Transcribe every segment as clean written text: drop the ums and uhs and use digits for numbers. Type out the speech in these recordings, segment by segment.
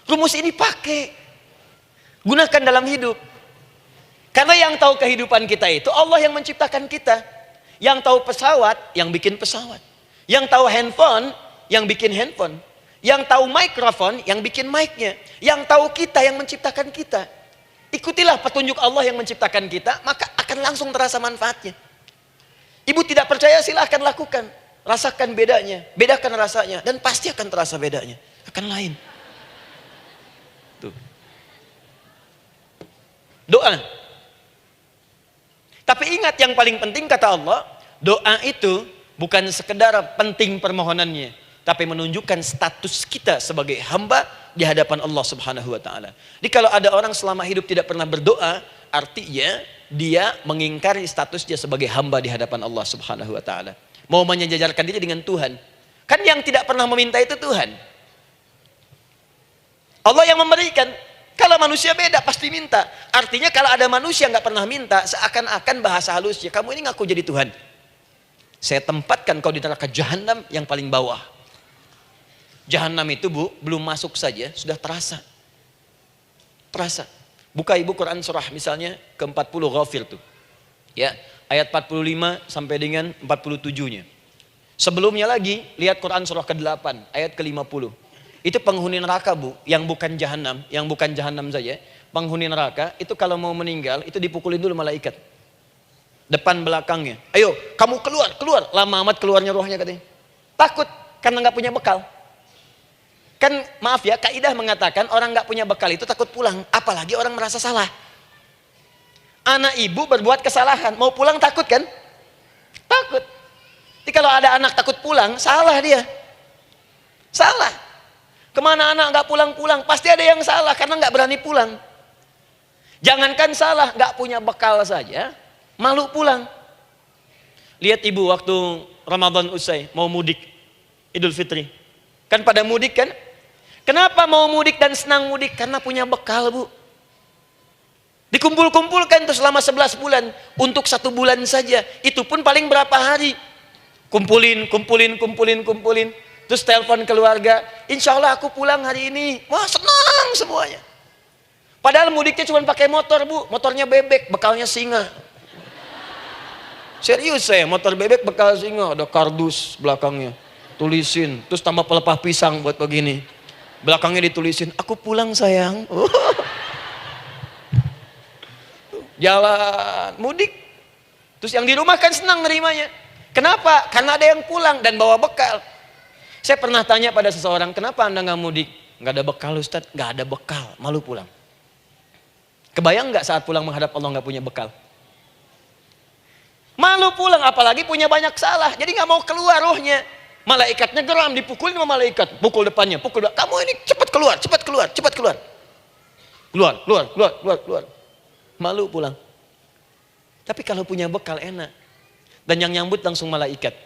Rumus ini pakai. Gunakan dalam hidup. Karena yang tahu kehidupan kita itu Allah yang menciptakan kita. Yang tahu pesawat, yang bikin pesawat. Yang tahu handphone, yang bikin handphone. Yang tahu mikrofon, yang bikin mic-nya. Yang tahu kita, yang menciptakan kita. Ikutilah petunjuk Allah yang menciptakan kita, maka akan langsung terasa manfaatnya. Ibu tidak percaya, silahkan lakukan. Rasakan bedanya, bedakan rasanya, dan pasti akan terasa bedanya. Akan lain. Tuh. Doa. Tapi ingat yang paling penting kata Allah, doa itu bukan sekedar penting permohonannya, tapi menunjukkan status kita sebagai hamba di hadapan Allah Subhanahu wa taala. Jadi kalau ada orang selama hidup tidak pernah berdoa, artinya dia mengingkari status dia sebagai hamba di hadapan Allah Subhanahu wa taala. Mau menyejajarkan diri dengan Tuhan. Kan yang tidak pernah meminta itu Tuhan. Allah yang memberikan. Kalau manusia beda pasti minta. Artinya kalau ada manusia nggak pernah minta, seakan-akan bahasa halusnya, kamu ini ngaku jadi Tuhan. Saya tempatkan kau di neraka jahanam yang paling bawah. Jahanam itu Bu, belum masuk saja sudah terasa. Terasa. Buka Ibu Quran surah misalnya ke-40 Ghafir tuh. Ya, ayat 45 sampai dengan 47-nya. Sebelumnya lagi lihat Quran surah ke-8 ayat ke-50. Itu penghuni neraka Bu, yang bukan jahanam saja. Penghuni neraka itu kalau mau meninggal itu dipukulin dulu malaikat. Depan belakangnya. Ayo, kamu keluar. Lama amat keluarnya rohnya katanya. Takut karena nggak punya bekal. Kan maaf ya, kaidah mengatakan orang nggak punya bekal itu takut pulang, apalagi orang merasa salah. Anak ibu berbuat kesalahan, mau pulang takut kan? Takut. Jadi kalau ada anak takut pulang, salah dia. Salah. Kemana anak nggak pulang-pulang, pasti ada yang salah karena nggak berani pulang. Jangankan salah, nggak punya bekal saja, malu pulang. Lihat ibu waktu Ramadan usai, mau mudik, Idul Fitri. Kan pada mudik kan? Kenapa mau mudik dan senang mudik? Karena punya bekal Bu. Dikumpul-kumpulkan tuh selama 11 bulan. Untuk 1 bulan saja. Itu pun paling berapa hari. Kumpulin. Terus telepon keluarga. Insya Allah aku pulang hari ini. Wah senang semuanya. Padahal mudiknya cuma pakai motor Bu. Motornya bebek, bekalnya singa. Serius saya, motor bebek bekal singa. Ada kardus belakangnya. Tulisin. Terus tambah pelepah pisang buat begini. Belakangnya ditulisin, aku pulang sayang. Jalan, mudik. Terus yang di rumah kan senang nerimanya. Kenapa? Karena ada yang pulang dan bawa bekal. Saya pernah tanya pada seseorang, kenapa anda nggak mudik? Nggak ada bekal Ustaz, nggak ada bekal, malu pulang. Kebayang nggak saat pulang menghadap Allah nggak punya bekal? Malu pulang, apalagi punya banyak salah, jadi nggak mau keluar rohnya. Malaikatnya geram, dipukulin sama malaikat, pukul depannya, pukul belakang. Kamu ini cepat keluar. Keluar. Malu pulang. Tapi kalau punya bekal enak. Dan yang nyambut langsung malaikat.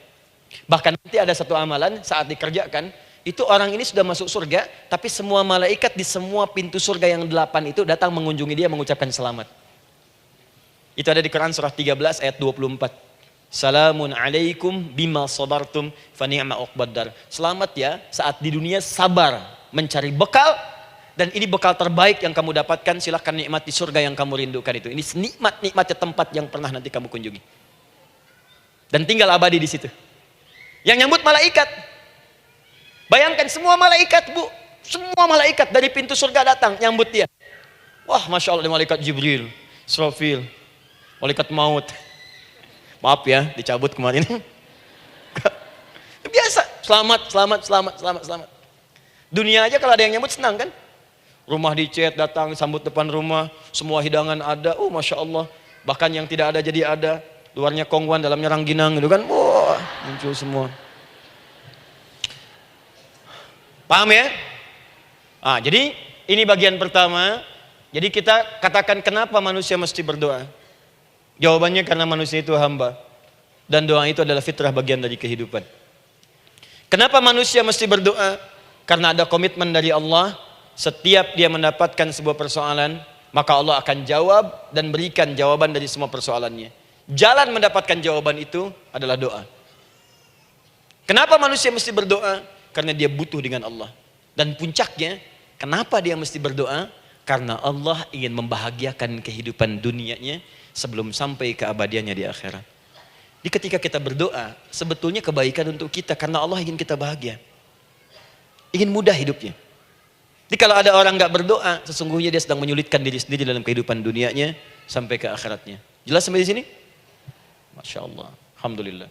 Bahkan nanti ada satu amalan saat dikerjakan, itu orang ini sudah masuk surga, tapi semua malaikat di semua pintu surga yang 8 itu datang mengunjungi dia mengucapkan selamat. Itu ada di Quran surah 13 ayat 24. Salamun alaikum bima sabartum fa ni'ma uqbaddar. Selamat ya saat di dunia sabar mencari bekal, dan ini bekal terbaik yang kamu dapatkan, silahkan nikmati surga yang kamu rindukan itu. Ini nikmatnya tempat yang pernah nanti kamu kunjungi. Dan tinggal abadi di situ. Yang nyambut malaikat. Bayangkan semua malaikat Bu, semua malaikat dari pintu surga datang nyambut dia. Wah, Masya Allah, ada malaikat Jibril, Israfil, malaikat maut. Maaf ya, dicabut kemarin. Biasa, selamat. Dunia aja kalau ada yang nyambut senang kan? Rumah dicat, datang, sambut depan rumah, semua hidangan ada, Masya Allah. Bahkan yang tidak ada jadi ada. Luarnya kongguan, dalamnya rangginang gitu kan. Wah, muncul semua. Paham ya? Jadi ini bagian pertama. Jadi kita katakan kenapa manusia mesti berdoa. Jawabannya karena manusia itu hamba. Dan doa itu adalah fitrah, bagian dari kehidupan. Kenapa manusia mesti berdoa? Karena ada komitmen dari Allah. Setiap dia mendapatkan sebuah persoalan, maka Allah akan jawab dan berikan jawaban dari semua persoalannya. Jalan mendapatkan jawaban itu adalah doa. Kenapa manusia mesti berdoa? Karena dia butuh dengan Allah. Dan puncaknya, Kenapa dia mesti berdoa? Karena Allah ingin membahagiakan kehidupan dunianya sebelum sampai keabadiannya di akhirat. Jadi ketika kita berdoa, sebetulnya kebaikan untuk kita karena Allah ingin kita bahagia. Ingin mudah hidupnya. Jadi kalau ada orang nggak berdoa, sesungguhnya dia sedang menyulitkan diri sendiri dalam kehidupan dunianya sampai ke akhiratnya. Jelas sampai di sini? Masya Allah. Alhamdulillah.